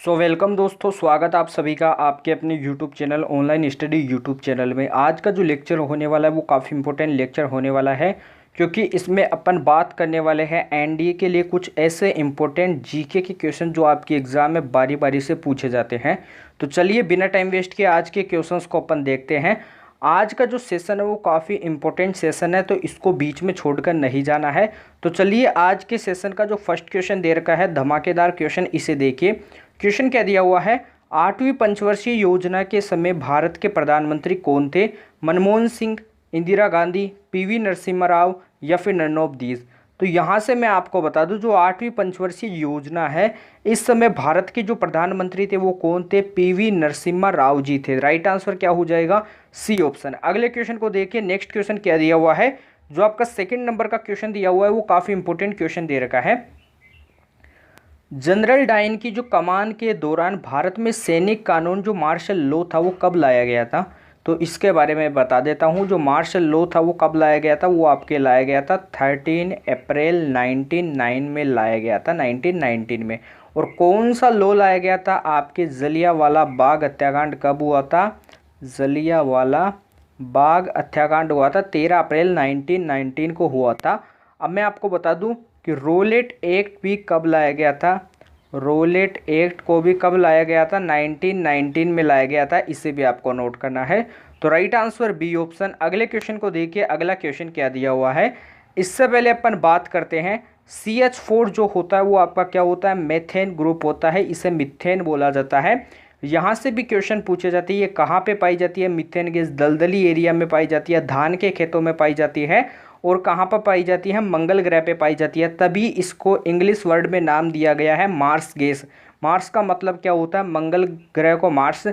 Welcome दोस्तों, स्वागत आप सभी का आपके अपने YouTube channel online study YouTube channel में। आज का जो लेक्चर होने वाला है वो काफ़ी इंपॉर्टेंट लेक्चर होने वाला है, क्योंकि इसमें अपन बात करने वाले हैं एनडीए के लिए कुछ ऐसे इंपॉर्टेंट जीके के क्वेश्चन जो आपके एग्ज़ाम में बारी बारी से पूछे जाते हैं। तो चलिए बिना टाइम वेस्ट किए आज के क्वेश्चंस को अपन देखते हैं। आज का जो सेशन है वो काफ़ी इंपॉर्टेंट सेशन है, तो इसको बीच में छोड़कर नहीं जाना है। तो चलिए आज के सेशन का जो फर्स्ट क्वेश्चन दे रखा है, धमाकेदार क्वेश्चन, इसे देखिए। क्वेश्चन क्या दिया हुआ है, 8वीं पंचवर्षीय योजना के समय भारत के प्रधानमंत्री कौन थे? मनमोहन सिंह, इंदिरा गांधी, पीवी नरसिम्हा राव या फिर नन ऑफ दीज। तो यहाँ से मैं आपको बता दूं, जो 8वीं पंचवर्षीय योजना है इस समय भारत के जो प्रधानमंत्री थे वो कौन थे? पीवी नरसिम्हा राव जी थे। राइट आंसर क्या हो जाएगा? C option. अगले क्वेश्चन को देखिए, नेक्स्ट क्वेश्चन क्या दिया हुआ है। जो आपका सेकंड नंबर का क्वेश्चन दिया हुआ है वो काफ़ी इंपॉर्टेंट क्वेश्चन दे रखा है। जनरल डायर की जो कमान के दौरान भारत में सैनिक कानून जो मार्शल लॉ था वो कब लाया गया था? तो इसके बारे में बता देता हूँ। जो मार्शल लॉ था वो कब लाया गया था? वो आपके लाया गया था 13 अप्रैल 1909 में लाया गया था, 1919 में। और कौन सा लॉ लाया गया था? आपके जलियांवाला बाग हत्याकांड कब हुआ था? जलियांवाला बाग हत्याकांड हुआ था 13 अप्रैल 1919 को हुआ था। अब मैं आपको बता दूं कि रोलेट एक्ट भी कब लाया गया था? रोलेट एक्ट को भी कब लाया गया था? 1919 में लाया गया था। इसे भी आपको नोट करना है। तो राइट आंसर बी ऑप्शन। अगले क्वेश्चन को देखिए, अगला क्वेश्चन क्या दिया हुआ है। इससे पहले अपन बात करते हैं, CH4 जो होता है वो आपका क्या होता है? मेथेन ग्रुप होता है, इसे मिथेन बोला जाता है। यहाँ से भी क्वेश्चन पूछे जाते हैं, ये कहाँ पे पाई जाती है? मिथेन गैस दलदली एरिया में पाई जाती है, धान के खेतों में पाई जाती है। और कहाँ पर पाई जाती है? मंगल ग्रह पे पाई जाती है। तभी इसको इंग्लिश वर्ड में नाम दिया गया है मार्स गैस। मार्स का मतलब क्या होता है? मंगल ग्रह को मार्स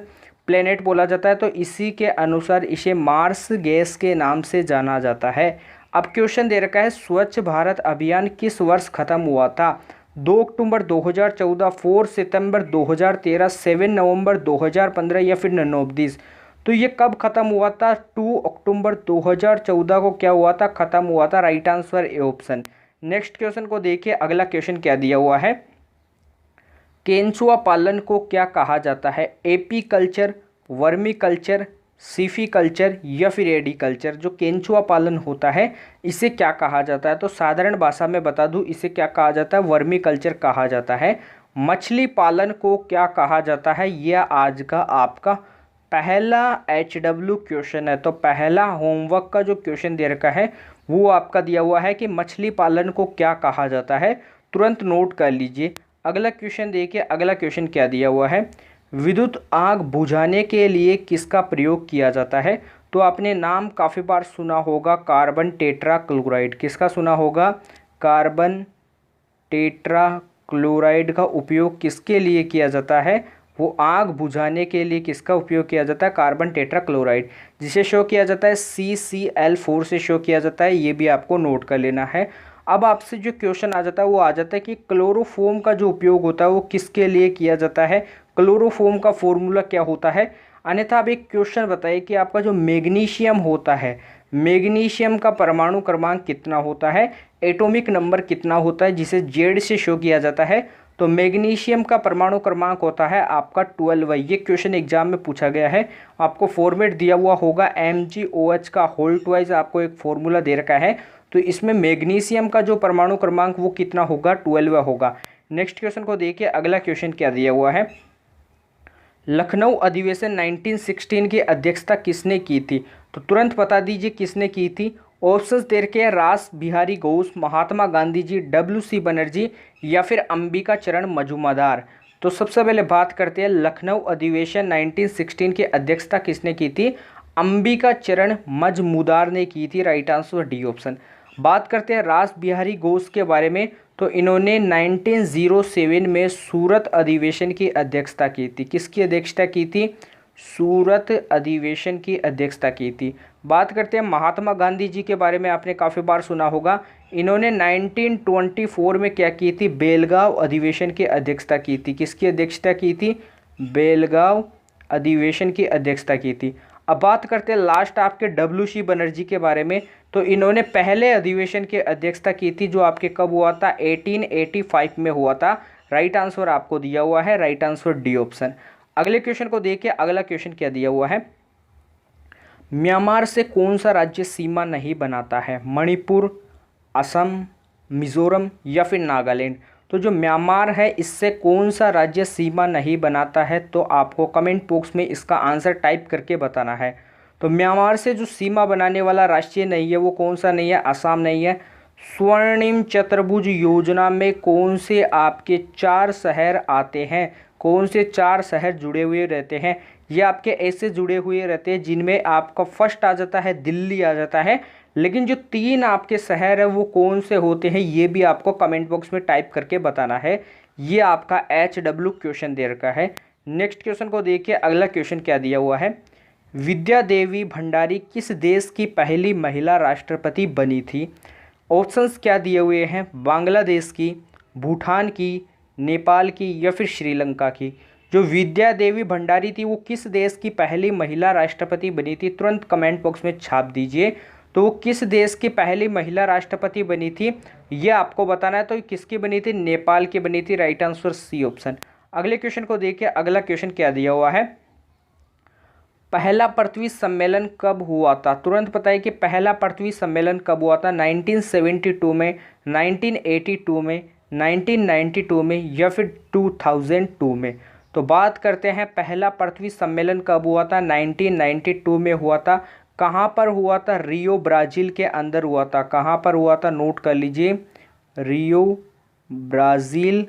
प्लेनेट बोला जाता है, तो इसी के अनुसार इसे मार्स गैस के नाम से जाना जाता है। अब क्वेश्चन दे रखा है, स्वच्छ भारत अभियान किस वर्ष खत्म हुआ था? 2 अक्टूबर 2014, 4 सितंबर 2013, 7 नवंबर 2015 या फिर नन ऑफ दिस। तो ये कब खत्म हुआ था? 2 अक्टूबर 2014 को क्या हुआ था? खत्म हुआ था। Right answer A option. Next question को देखिए, अगला क्वेश्चन क्या दिया हुआ है। केंचुआ पालन को क्या कहा जाता है? एपी कल्चर, वर्मी कल्चर, सीफी कल्चर या फिर एडी कल्चर। जो केंचुआ पालन होता है इसे क्या कहा जाता है? तो साधारण भाषा में बता दूं, इसे क्या कहा जाता है? वर्मी कल्चर कहा जाता है। मछली पालन को क्या कहा जाता है? यह आज का आपका पहला HW क्वेश्चन है। तो पहला होमवर्क का जो क्वेश्चन दे रखा है वो आपका दिया हुआ है कि मछली पालन को क्या कहा जाता है। तुरंत नोट कर लीजिए। अगला क्वेश्चन देखिए, अगला क्वेश्चन क्या दिया हुआ है। विद्युत आग बुझाने के लिए किसका प्रयोग किया जाता है? तो आपने नाम काफ़ी बार सुना होगा, कार्बन टेट्रा क्लोराइड। किसका सुना होगा? कार्बन टेट्रा क्लोराइड का उपयोग किसके लिए किया जाता है? वो आग बुझाने के लिए किसका उपयोग किया जाता है? कार्बन टेट्रा क्लोराइड, जिसे शो किया जाता है CCl4 से शो किया जाता है। ये भी आपको नोट कर लेना है। अब आपसे जो क्वेश्चन आ जाता है वो आ जाता है कि क्लोरोफोम का जो उपयोग होता है वो किसके लिए किया जाता है? क्लोरोफोम का फॉर्मूला क्या होता है? अन्यथा आप एक क्वेश्चन बताइए कि आपका जो मैग्नीशियम होता है, मैग्नीशियम का परमाणु क्रमांक कितना होता है? एटॉमिक नंबर कितना होता है, जिसे Z से शो किया जाता है? तो मैग्नीशियम का परमाणु क्रमांक होता है आपका 12। ये क्वेश्चन एग्जाम में पूछा गया है। आपको फॉर्मेट दिया हुआ होगा MgOH का होल ट्वाइस, आपको एक फॉर्मूला दे रखा है। तो इसमें मैग्नीशियम का जो परमाणु क्रमांक वो कितना होगा? 12 होगा। नेक्स्ट क्वेश्चन को देखिए, अगला क्वेश्चन क्या दिया हुआ है। लखनऊ अधिवेशन 1916 की अध्यक्षता किसने की थी? तो तुरंत बता दीजिए किसने की थी। ऑप्शंस दे रखे हैं, रास बिहारी घोष, महात्मा गांधी जी, WC बनर्जी या फिर अंबिका चरण मजूमदार। तो सबसे पहले बात करते हैं, लखनऊ अधिवेशन 1916 की अध्यक्षता किसने की थी? अंबिका चरण मजूमदार ने की थी। Right answer D option. बात करते हैं रास बिहारी घोष के बारे में, तो इन्होंने 1907 में सूरत अधिवेशन की अध्यक्षता की थी। किसकी अध्यक्षता की थी? सूरत अधिवेशन की अध्यक्षता की थी। बात करते हैं महात्मा गांधी जी के बारे में, आपने काफ़ी बार सुना होगा। इन्होंने 1924 में क्या की थी? बेलगांव अधिवेशन की अध्यक्षता की थी। किसकी अध्यक्षता की थी? बेलगांव अधिवेशन की अध्यक्षता की थी। अब बात करते हैं लास्ट आपके WC बनर्जी के बारे में, तो इन्होंने पहले अधिवेशन की अध्यक्षता की थी जो आपके कब हुआ था? 1885 में हुआ था। राइट आंसर आपको दिया हुआ है राइट आंसर डी ऑप्शन। अगले क्वेश्चन को देखिए, अगला क्वेश्चन क्या दिया हुआ है, म्यांमार से कौन सा राज्य सीमा नहीं बनाता है, मणिपुर, असम, मिजोरम या फिर नागालैंड। तो जो म्यांमार है इससे कौन सा राज्य सीमा नहीं बनाता है, तो आपको कमेंट बॉक्स में इसका आंसर टाइप करके बताना है। तो म्यांमार से जो सीमा बनाने वाला राष्ट्र नहीं है वो कौन सा नहीं है, असम नहीं है। स्वर्णिम चतुर्भुज योजना में कौन से आपके 4 शहर आते हैं, कौन से 4 शहर जुड़े हुए रहते हैं, ये आपके ऐसे जुड़े हुए रहते हैं जिनमें आपका फर्स्ट आ जाता है दिल्ली आ जाता है, लेकिन जो 3 आपके शहर है वो कौन से होते हैं ये भी आपको कमेंट बॉक्स में टाइप करके बताना है। ये आपका HW क्वेश्चन दे रखा है। नेक्स्ट क्वेश्चन को देखिए, अगला क्वेश्चन क्या दिया हुआ है, विद्या देवी भंडारी किस देश की पहली महिला राष्ट्रपति बनी थी। ऑप्शंस क्या दिए हुए हैं, बांग्लादेश की, भूटान की, नेपाल की या फिर श्रीलंका की। जो विद्या देवी भंडारी थी वो किस देश की पहली महिला राष्ट्रपति बनी थी, तुरंत कमेंट बॉक्स में छाप दीजिए। तो वो किस देश की पहली महिला राष्ट्रपति बनी थी ये आपको बताना है। तो किसकी बनी थी, नेपाल की बनी थी, राइट आंसर सी ऑप्शन। अगले क्वेश्चन को देखिए, अगला क्वेश्चन क्या दिया हुआ है, पहला पृथ्वी सम्मेलन कब हुआ था। तुरंत बताइए कि पहला पृथ्वी सम्मेलन कब हुआ था, 1972 में, 1982 में, 1992 में या फिर 2002 में। तो बात करते हैं पहला पृथ्वी सम्मेलन कब हुआ था, 1992 में हुआ था। कहाँ पर हुआ था, रियो ब्राज़ील के अंदर हुआ था। कहाँ पर हुआ था, नोट कर लीजिए, रियो ब्राज़ील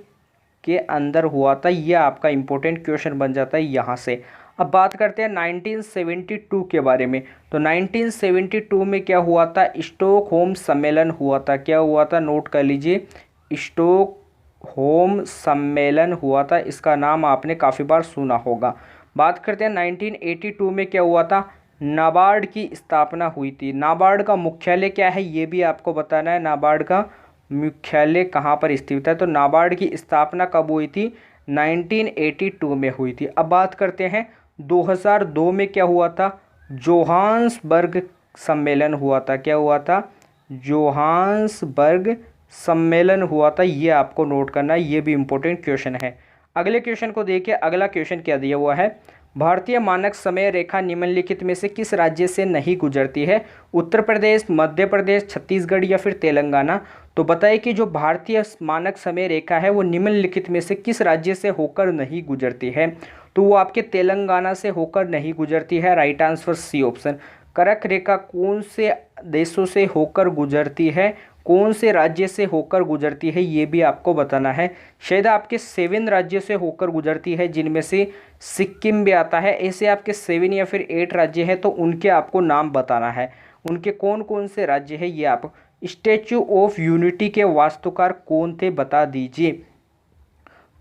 के अंदर हुआ था। यह आपका इंपॉर्टेंट क्वेश्चन बन जाता है यहाँ से। अब बात करते हैं 1972 के बारे में। तो 1972 में क्या हुआ था, स्टॉकहोम सम्मेलन हुआ था। क्या हुआ था, नोट कर लीजिए, स्टॉकहोम सम्मेलन हुआ था। इसका नाम आपने काफ़ी बार सुना होगा। बात करते हैं 1982 में क्या हुआ था, नाबार्ड की स्थापना हुई थी। नाबार्ड का मुख्यालय क्या है ये भी आपको बताना है, नाबार्ड का मुख्यालय कहाँ पर स्थित है। तो नाबार्ड की स्थापना कब हुई थी, 1982 में हुई थी। अब बात करते हैं 2002 में क्या हुआ था, जोहान्सबर्ग सम्मेलन हुआ था। क्या हुआ था, जोहान्सबर्ग सम्मेलन हुआ था। ये आपको नोट करना है, ये भी इम्पोर्टेंट क्वेश्चन है। अगले क्वेश्चन को देखिए, अगला क्वेश्चन क्या दिया हुआ है, भारतीय मानक समय रेखा निम्नलिखित में से किस राज्य से नहीं गुजरती है, उत्तर प्रदेश, मध्य प्रदेश, छत्तीसगढ़ या फिर तेलंगाना। तो बताइए कि जो भारतीय मानक समय रेखा है वो निम्नलिखित में से किस राज्य से होकर नहीं गुजरती है। तो वो आपके तेलंगाना से होकर नहीं गुजरती है, राइट आंसर सी ऑप्शन। कर्क रेखा कौन से देशों से होकर गुजरती है, कौन से राज्य से होकर गुजरती है ये भी आपको बताना है। शायद आपके 7 राज्य से होकर गुजरती है जिनमें से सिक्किम भी आता है। ऐसे आपके 7 या फिर 8 राज्य हैं तो उनके आपको नाम बताना है, उनके कौन कौन से राज्य है ये आप। स्टैच्यू ऑफ यूनिटी के वास्तुकार कौन थे बता दीजिए।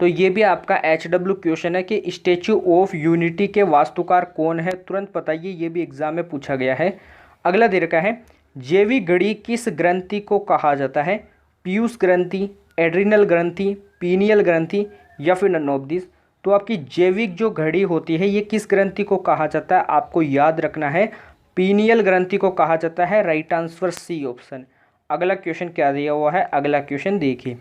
तो ये भी आपका HW क्वेश्चन है कि स्टैच्यू ऑफ यूनिटी के वास्तुकार कौन है, तुरंत बताइए, ये भी एग्जाम में पूछा गया है। अगला दे रखा है, जैविक घड़ी किस ग्रंथि को कहा जाता है, पीयूष ग्रंथि, एड्रिनल ग्रंथि, पीनियल ग्रंथि या फिर नन ऑफ दिस। तो आपकी जैविक जो घड़ी होती है ये किस ग्रंथि को कहा जाता है, आपको याद रखना है, पीनियल ग्रंथि को कहा जाता है, राइट आंसर सी ऑप्शन। अगला क्वेश्चन क्या दिया हुआ है, अगला क्वेश्चन देखिए,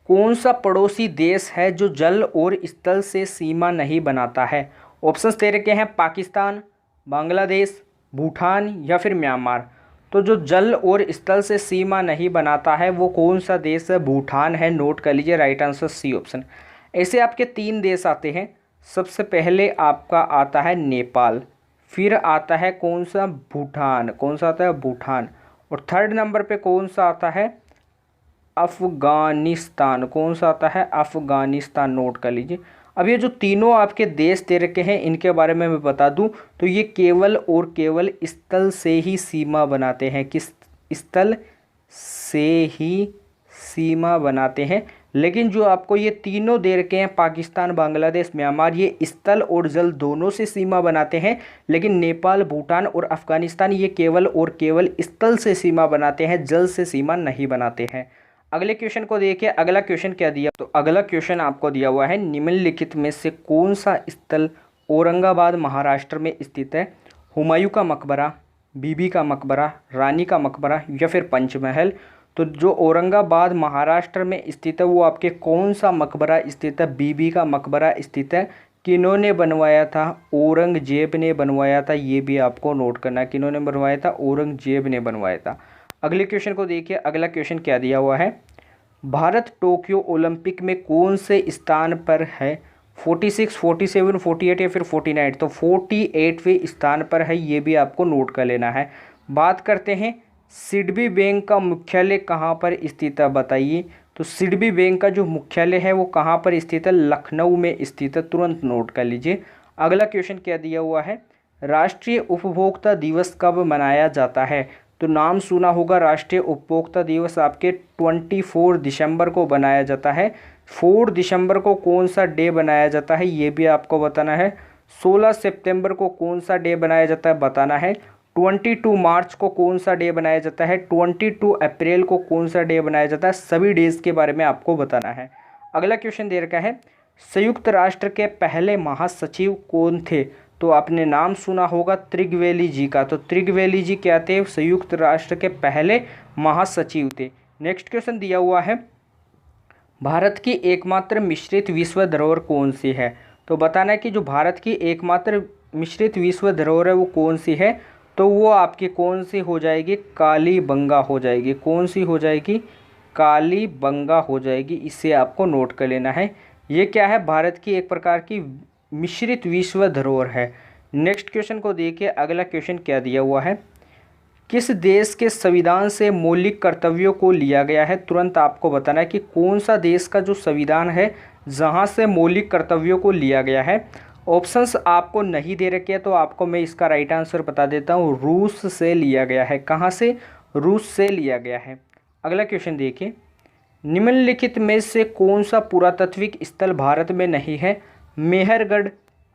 कौन सा पड़ोसी देश है जो जल और स्थल से सीमा नहीं बनाता है। ऑप्शंस दे रखे हैं, पाकिस्तान, बांग्लादेश, भूटान या फिर म्यांमार। तो जो जल और स्थल से सीमा नहीं बनाता है वो कौन सा देश है, भूटान है, नोट कर लीजिए, राइट आंसर सी ऑप्शन। ऐसे आपके 3 देश आते हैं, सबसे पहले आपका आता है नेपाल, फिर आता है कौन सा, भूटान, कौन सा आता है, भूटान, और 3rd नंबर पे कौन सा आता है, अफ़गानिस्तान। कौन सा आता है, अफ़गानिस्तान, नोट कर लीजिए। अब ये जो तीनों आपके देश दे रखे हैं इनके बारे में मैं बता दूं तो ये केवल और केवल स्थल से ही सीमा बनाते हैं, किस स्थल से ही सीमा बनाते हैं। लेकिन जो आपको ये तीनों दे रखे हैं, पाकिस्तान, बांग्लादेश, म्यांमार, ये स्थल और जल दोनों से सीमा बनाते हैं। लेकिन नेपाल, भूटान और अफ़गानिस्तान ये केवल और केवल स्थल से सीमा बनाते हैं, जल से सीमा नहीं बनाते हैं। अगले क्वेश्चन को देखिए, अगला क्वेश्चन क्या दिया, तो अगला क्वेश्चन आपको दिया हुआ है, निम्नलिखित में से कौन सा स्थल औरंगाबाद महाराष्ट्र में स्थित है, हुमायूं का मकबरा, बीबी का मकबरा, रानी का मकबरा या फिर पंचमहल। तो जो औरंगाबाद महाराष्ट्र में स्थित है वो आपके कौन सा मकबरा स्थित है? बीबी का मकबरा स्थित है। किन्होंने बनवाया था? औरंगजेब ने बनवाया था। ये भी आपको नोट करना है, किन्होंने बनवाया था? औरंगजेब ने बनवाया था। अगले क्वेश्चन को देखिए, अगला क्वेश्चन क्या दिया हुआ है? भारत टोक्यो ओलंपिक में कौन से स्थान पर है? 46, 47, 48 या फिर 49? तो 48वें स्थान पर है, ये भी आपको नोट कर लेना है। बात करते हैं सिडबी बैंक का मुख्यालय कहाँ पर स्थित है, बताइए। तो सिडबी बैंक का जो मुख्यालय है वो कहाँ पर स्थित है? लखनऊ में स्थित है, तुरंत नोट कर लीजिए। अगला क्वेश्चन क्या दिया हुआ है? राष्ट्रीय उपभोक्ता दिवस कब मनाया जाता है? तो नाम सुना होगा, राष्ट्रीय उपभोक्ता दिवस आपके 24 दिसंबर को बनाया जाता है। 4 दिसंबर को कौन सा डे बनाया जाता है, ये भी आपको बताना है। 16 सितंबर को कौन सा डे बनाया जाता है, बताना है। 22 मार्च को कौन सा डे बनाया जाता है? 22 अप्रैल को कौन सा डे बनाया जाता है? सभी डेज के बारे में आपको बताना है। अगला क्वेश्चन दे रखा है, संयुक्त राष्ट्र के पहले महासचिव कौन थे? तो आपने नाम सुना होगा त्रिगवेली जी का। तो त्रिगवेली जी क्या थे? संयुक्त राष्ट्र के पहले महासचिव थे। नेक्स्ट क्वेश्चन दिया हुआ है, भारत की एकमात्र मिश्रित विश्व धरोहर कौन सी है? तो बताना है कि जो भारत की एकमात्र मिश्रित विश्व धरोहर है वो कौन सी है? तो वो आपकी कौन सी हो जाएगी? कालीबंगा हो जाएगी। कौन सी हो जाएगी? कालीबंगा हो जाएगी। इसे आपको नोट कर लेना है। ये क्या है? भारत की एक प्रकार की मिश्रित विश्व धरोहर है। नेक्स्ट क्वेश्चन को देखिए, अगला क्वेश्चन क्या दिया हुआ है? किस देश के संविधान से मौलिक कर्तव्यों को लिया गया है? तुरंत आपको बताना है कि कौन सा देश का जो संविधान है जहां से मौलिक कर्तव्यों को लिया गया है। ऑप्शंस आपको नहीं दे रखे हैं तो आपको मैं इसका राइट आंसर बता देता हूँ, रूस से लिया गया है। कहाँ से? रूस से लिया गया है। अगला क्वेश्चन देखिए, निम्नलिखित में से कौन सा पुरातात्विक स्थल भारत में नहीं है? मेहरगढ़,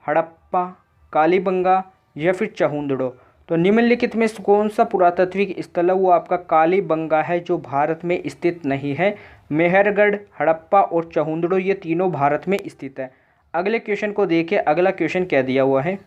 हड़प्पा, कालीबंगा या फिर चहुंदड़ो? तो निम्नलिखित में से कौन सा पुरातात्विक स्थल है? वो आपका कालीबंगा है, जो भारत में स्थित नहीं है। मेहरगढ़, हड़प्पा और चहुंदड़ो ये तीनों भारत में स्थित है। अगले क्वेश्चन को देखिए, अगला क्वेश्चन क्या दिया हुआ है?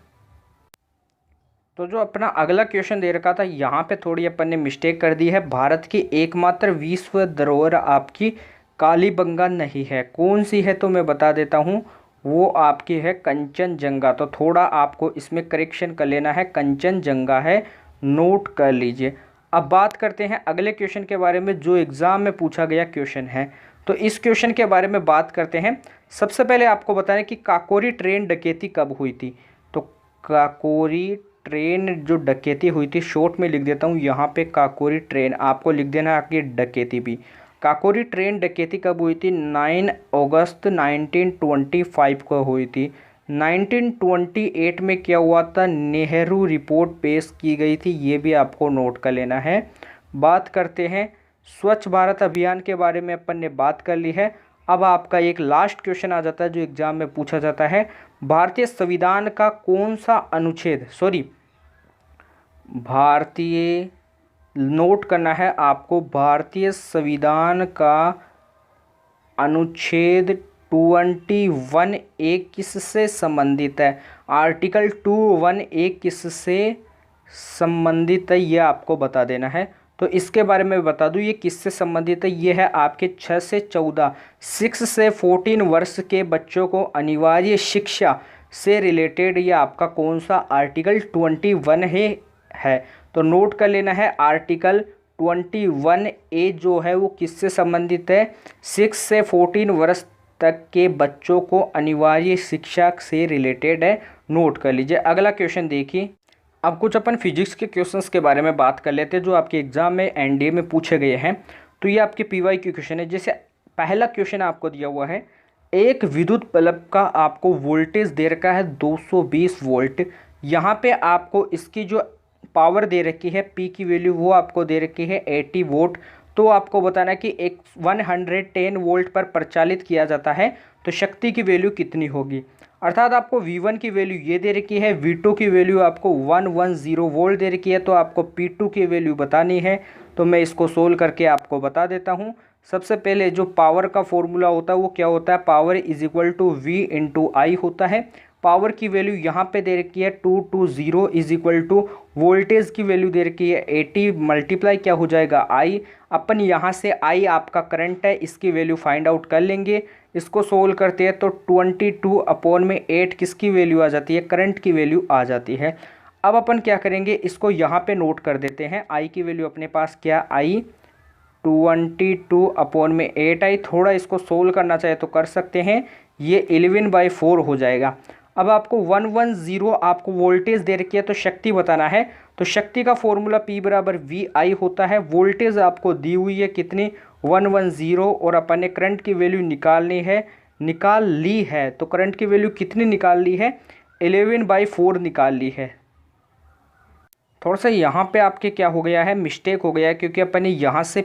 तो जो अपना अगला क्वेश्चन दे रखा था यहाँ पे थोड़ी अपन ने मिस्टेक कर दी है। भारत की एकमात्र विश्व धरोहर आपकी कालीबंगा नहीं है। कौन सी है? तो मैं बता देता हूँ, वो आपकी है कंचनजंगा। तो थोड़ा आपको इसमें करेक्शन कर लेना है, कंचनजंगा है, नोट कर लीजिए। अब बात करते हैं अगले क्वेश्चन के बारे में जो एग्ज़ाम में पूछा गया क्वेश्चन है। तो इस क्वेश्चन के बारे में बात करते हैं। सबसे पहले आपको बताना है कि काकोरी ट्रेन डकैती कब हुई थी? तो काकोरी ट्रेन जो डकैती हुई थी, शॉर्ट में लिख देता हूँ यहाँ पे, काकोरी ट्रेन आपको लिख देना है, आपकी डकैती भी। काकोरी ट्रेन डकैती कब हुई थी? 9 अगस्त 1925 को हुई थी। 1928 में क्या हुआ था? नेहरू रिपोर्ट पेश की गई थी। ये भी आपको नोट कर लेना है। बात करते हैं स्वच्छ भारत अभियान के बारे में, अपन ने बात कर ली है। अब आपका एक लास्ट क्वेश्चन आ जाता है जो एग्जाम में पूछा जाता है, भारतीय संविधान का कौन सा अनुच्छेद, भारतीय, नोट करना है आपको, भारतीय संविधान का अनुच्छेद 21A किससे संबंधित है? आर्टिकल 21A किससे संबंधित है, ये आपको बता देना है। तो इसके बारे में बता दूं ये किससे संबंधित है। ये है आपके 6 से 14, 6 से 14 वर्ष के बच्चों को अनिवार्य शिक्षा से रिलेटेड ये आपका कौन सा आर्टिकल 21 है। तो नोट कर लेना है, आर्टिकल 21A जो है वो किससे संबंधित है? 6 से 14 वर्ष तक के बच्चों को अनिवार्य शिक्षा से रिलेटेड है, नोट कर लीजिए। अगला क्वेश्चन देखिए, अब कुछ अपन फिजिक्स के क्वेश्चंस के बारे में बात कर लेते हैं जो आपके एग्जाम में एनडीए में पूछे गए हैं। तो ये आपके पीवाईक्यू क्वेश्चन है। जैसे पहला क्वेश्चन आपको दिया हुआ है, एक विद्युत बल्ब का आपको वोल्टेज दे रखा है 220 वोल्ट। यहाँ पे आपको इसकी जो पावर दे रखी है पी की वैल्यू वो आपको दे रखी है 80 वोल्ट। तो आपको बताना है कि एक 110 वोल्ट पर प्रचालित किया जाता है तो शक्ति की वैल्यू कितनी होगी। अर्थात आपको V1 की वैल्यू ये दे रखी है, V2 की वैल्यू आपको 110 वोल्ट दे रखी है, तो आपको P2 की वैल्यू बतानी है। तो मैं इसको सोल्व करके आपको बता देता हूँ। सबसे पहले जो पावर का फॉर्मूला होता है वो क्या होता है? Power is equal to V into I होता है। पावर की वैल्यू यहाँ पे दे रखी है 220 इज इक्वल टू वोल्टेज की वैल्यू दे रखी है 80 मल्टीप्लाई क्या हो जाएगा आई। अपन यहाँ से आई आपका करंट है, इसकी वैल्यू फाइंड आउट कर लेंगे। इसको सोल्व करते हैं तो 22/8 किसकी वैल्यू आ जाती है, करंट की वैल्यू आ जाती है। अब अपन क्या करेंगे, इसको यहाँ पे नोट कर देते हैं। आई की वैल्यू अपने पास क्या आई 22/8 आई। थोड़ा इसको सोल्व करना चाहे तो कर सकते हैं, ये 11/4 हो जाएगा। अब आपको 110 आपको वोल्टेज दे रखी है तो शक्ति बताना है, तो शक्ति का फॉर्मूला P बराबर VI होता है। वोल्टेज आपको दी हुई है कितनी 110 और अपन ने करंट की वैल्यू निकाल ली है। तो करंट की वैल्यू कितनी निकाल ली है 11/4 निकाल ली है। थोड़ा सा यहाँ पे आपके क्या हो गया है, मिस्टेक हो गया है, क्योंकि अपन ने यहाँ से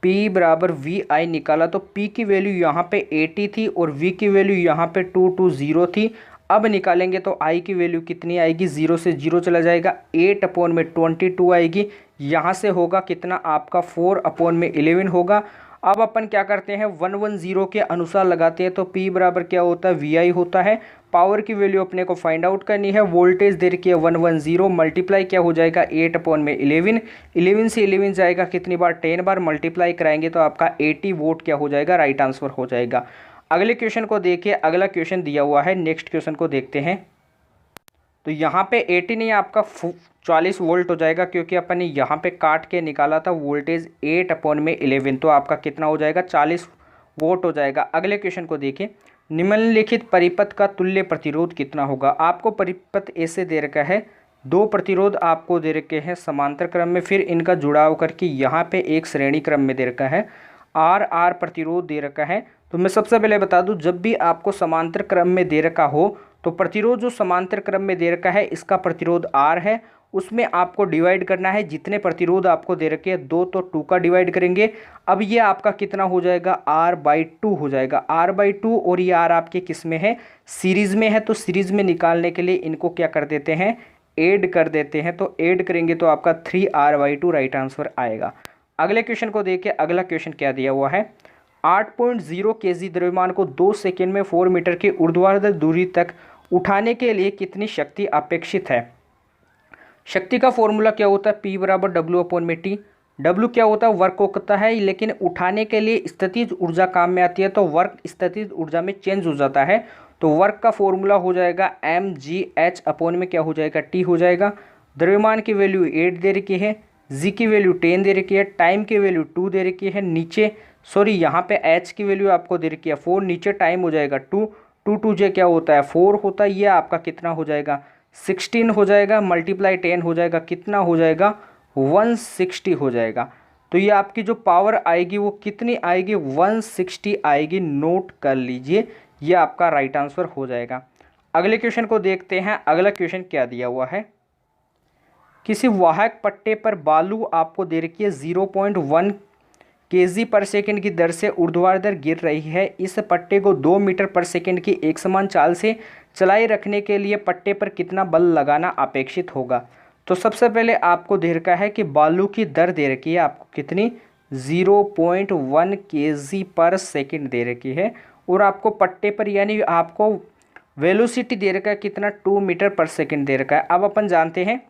P बराबर VI निकाला तो P की वैल्यू यहाँ पे 80 थी और V की वैल्यू यहाँ पे 220 थी। अब निकालेंगे तो I की वैल्यू कितनी आएगी, 0 से 0 चला जाएगा, 8/22 आएगी। यहाँ से होगा कितना आपका 4/11 होगा। अब अपन क्या करते हैं 110 के अनुसार लगाते हैं तो P बराबर क्या होता है VI होता है। पावर की वैल्यू अपने को फाइंड आउट करनी है, वोल्टेज दे रखी है 110 मल्टीप्लाई क्या हो जाएगा 8/11, 11 से 11 जाएगा कितनी बार 10 बार, मल्टीप्लाई कराएंगे तो आपका 80 वोल्ट क्या हो जाएगा राइट आंसर हो जाएगा। अगले क्वेश्चन को देखिए, अगला क्वेश्चन दिया हुआ है, नेक्स्ट क्वेश्चन को देखते हैं। तो यहाँ पे 80 नहीं आपका 40 वोल्ट हो जाएगा, क्योंकि अपन ने यहाँ पे काट के निकाला था वोल्टेज 8/11, तो आपका कितना हो जाएगा 40 वोल्ट हो जाएगा। अगले क्वेश्चन को देखिए, निम्नलिखित परिपथ का तुल्य प्रतिरोध कितना होगा। आपको परिपथ ऐसे दे रखा है, दो प्रतिरोध आपको दे रखे हैं समांतर क्रम में, फिर इनका जुड़ाव करके यहाँ पे एक श्रेणी क्रम में दे रखा है, आर प्रतिरोध दे रखा है। तो मैं सबसे पहले बता दूं, जब भी आपको समांतर क्रम में दे रखा हो तो प्रतिरोध जो समांतर क्रम में दे रखा है इसका प्रतिरोध R है, उसमें आपको डिवाइड करना है। जितने प्रतिरोध आपको दे रखे हैं 2 तो 2 का डिवाइड करेंगे। अब ये आपका कितना हो जाएगा R/2 हो जाएगा, R/2। और ये R आपके किस में है, सीरीज में है। तो सीरीज में निकालने के लिए इनको क्या कर देते हैं, ऐड कर देते हैं। तो ऐड करेंगे तो आपका 3R/2 राइट आंसर आएगा। अगले क्वेश्चन को देखिए, अगला क्वेश्चन क्या दिया हुआ है, 8.0 kg द्रव्यमान को 2 सेकेंड में 4 मीटर की ऊर्ध्वाधर दूरी तक उठाने के लिए कितनी शक्ति अपेक्षित है। शक्ति का फॉर्मूला क्या होता है, P बराबर W/T। W क्या होता है, वर्क होता है, लेकिन उठाने के लिए स्थितिज ऊर्जा काम में आती है, तो वर्क स्थितिज ऊर्जा में चेंज हो जाता है। तो वर्क का फॉर्मूला हो जाएगा mgh में क्या हो जाएगा T हो जाएगा। द्रव्यमान की वैल्यू 8 दे रखी है, जी की वैल्यू 10 दे रखी है, टाइम की वैल्यू 2 दे रखी है, नीचे यहाँ पे h की वैल्यू आपको दे रखी है 4, नीचे टाइम हो जाएगा 2, 2 क्या होता है 4 होता है। ये आपका कितना हो जाएगा 16 हो जाएगा, मल्टीप्लाई 10 हो जाएगा, कितना हो जाएगा 160 हो जाएगा। तो ये आपकी जो पावर आएगी वो कितनी आएगी 160 आएगी, नोट कर लीजिए, ये आपका राइट आंसर हो जाएगा। अगले क्वेश्चन को देखते हैं। अगला क्वेश्चन क्या दिया हुआ है, किसी वाहक पट्टे पर बालू आपको दे रखी है 0.1 kg/सेकंड की दर से ऊर्ध्वाधर गिर रही है। इस पट्टे को 2 मीटर/सेकंड की एक समान चाल से चलाए रखने के लिए पट्टे पर कितना बल लगाना अपेक्षित होगा। तो सबसे पहले आपको दे रखा है कि बालू की दर दे रखी है आपको कितनी 0.1 kg/सेकंड दे रखी है, और आपको पट्टे पर यानी आपको वेलोसिटी दे रखा है कितना 2 मीटर/सेकंड दे रखा है। अब अपन जानते हैं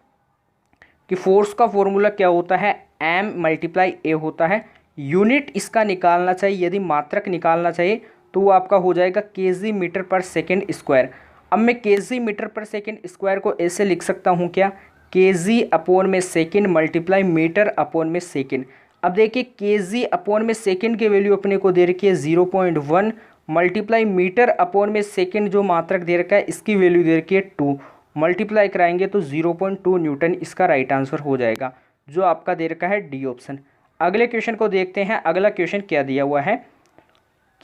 कि फोर्स का फॉर्मूला क्या होता है, m/a होता है। यूनिट इसका निकालना चाहिए, यदि मात्रक निकालना चाहिए तो वो आपका हो जाएगा kg/s²। अब मैं kg/s² को ऐसे लिख सकता हूँ क्या, kg/s मल्टीप्लाई मीटर/सेकेंड। अब देखिए kg/s की वैल्यू अपने को दे रखी है 0.1 मल्टीप्लाई मीटर/सेकेंड जो मात्रक दे रखा है इसकी वैल्यू दे रखी है 2, मल्टीप्लाई कराएंगे तो 0.2 न्यूटन इसका राइट आंसर हो जाएगा, जो आपका दे रखा है डी ऑप्शन। अगले क्वेश्चन को देखते हैं। अगला क्वेश्चन क्या दिया हुआ है,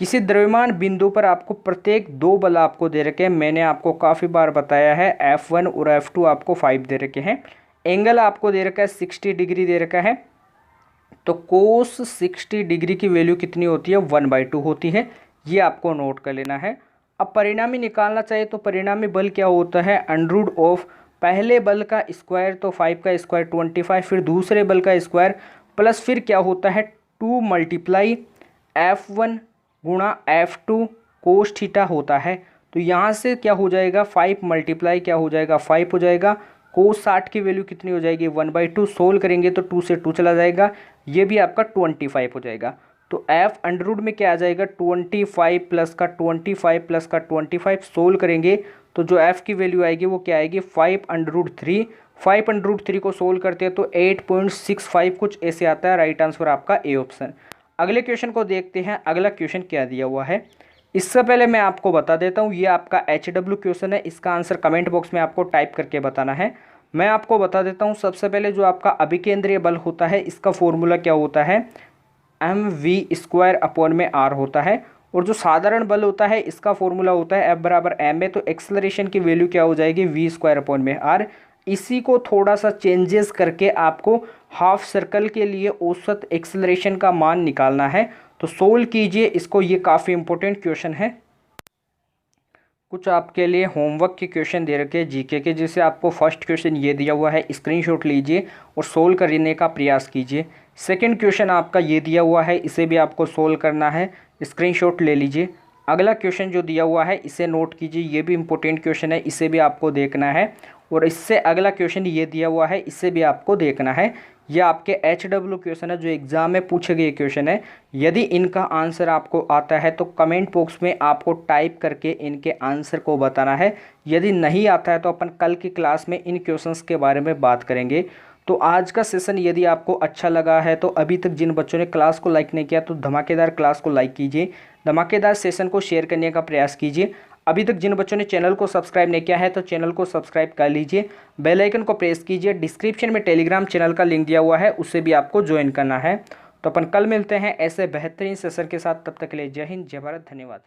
किसी द्रव्यमान बिंदु पर आपको प्रत्येक 2 बल आपको दे रखे हैं। मैंने आपको काफ़ी बार बताया है, F1 और F2 आपको 5 दे रखे हैं। एंगल आपको दे रखा है 60 डिग्री दे रखा है, तो कोस 60 डिग्री की वैल्यू कितनी होती है 1/2 होती है, ये आपको नोट कर लेना है। अब परिणामी निकालना चाहिए तो परिणामी बल क्या होता है, √ऑफ पहले बल का स्क्वायर तो 5 का स्क्वायर 25, फिर दूसरे बल का स्क्वायर प्लस फिर क्या होता है 2 मल्टीप्लाई F1 गुणा F2 कोस थीटा होता है। तो तो यहाँ से क्या हो जाएगा 5 मल्टीप्लाई क्या हो जाएगा 5 हो जाएगा। cos 60 की वैल्यू कितनी हो जाएगी 1/2। सोल्व करेंगे तो 2 से 2 चला जाएगा, ये भी आपका 25 हो जाएगा। तो f अंडर रूट में क्या आ जाएगा 25 प्लस का 25 प्लस का 25। सोल्व करेंगे तो जो f की वैल्यू आएगी वो क्या आएगी 5/3। 5/3 को सोल्व करते हैं तो 8.65 कुछ ऐसे आता है। राइट आंसर आपका ए ऑप्शन। अगले क्वेश्चन को देखते हैं। अगला क्वेश्चन क्या दिया हुआ है, इससे पहले मैं आपको बता देता हूँ, ये आपका HW क्वेश्चन है। इसका आंसर कमेंट बॉक्स में आपको टाइप करके बताना है। मैं आपको बता देता हूँ, सबसे पहले जो आपका अभिकेंद्रीय बल होता है इसका फॉर्मूला क्या होता है mv²/r होता है। और जो साधारण बल होता है इसका फॉर्मूला होता है F=ma। तो एक्सेलरेशन की वैल्यू क्या हो जाएगी v²/r। इसी को थोड़ा सा चेंजेस करके आपको हाफ सर्कल के लिए औसत एक्सेलरेशन का मान निकालना है। तो सोल्व कीजिए इसको, ये काफ़ी इंपॉर्टेंट क्वेश्चन है। कुछ आपके लिए होमवर्क के क्वेश्चन दे रखे हैं जीके के, जिसे आपको फर्स्ट क्वेश्चन ये दिया हुआ है, स्क्रीनशॉट लीजिए और सोल्व करने का प्रयास कीजिए। सेकंड क्वेश्चन आपका ये दिया हुआ है, इसे भी आपको सोल्व करना है, स्क्रीनशॉट ले लीजिए। अगला क्वेश्चन जो दिया हुआ है इसे नोट कीजिए, ये भी इंपॉर्टेंट क्वेश्चन है, इसे भी आपको देखना है। और इससे अगला क्वेश्चन ये दिया हुआ है, इसे भी आपको देखना है। ये आपके HW क्वेश्चन है जो एग्जाम में पूछे गए क्वेश्चन है। यदि इनका आंसर आपको आता है तो कमेंट बॉक्स में आपको टाइप करके इनके आंसर को बताना है। यदि नहीं आता है तो अपन कल की क्लास में इन क्वेश्चंस के बारे में बात करेंगे। तो आज का सेशन यदि आपको अच्छा लगा है तो अभी तक जिन बच्चों ने क्लास को लाइक नहीं किया तो धमाकेदार क्लास को लाइक कीजिए, धमाकेदार सेशन को शेयर करने का प्रयास कीजिए। अभी तक जिन बच्चों ने चैनल को सब्सक्राइब नहीं किया है तो चैनल को सब्सक्राइब कर लीजिए, बेल आइकन को प्रेस कीजिए। डिस्क्रिप्शन में टेलीग्राम चैनल का लिंक दिया हुआ है, उससे भी आपको ज्वाइन करना है। तो अपन कल मिलते हैं ऐसे बेहतरीन सेशन के साथ, तब तक के लिए जय हिंद, जय भारत, धन्यवाद।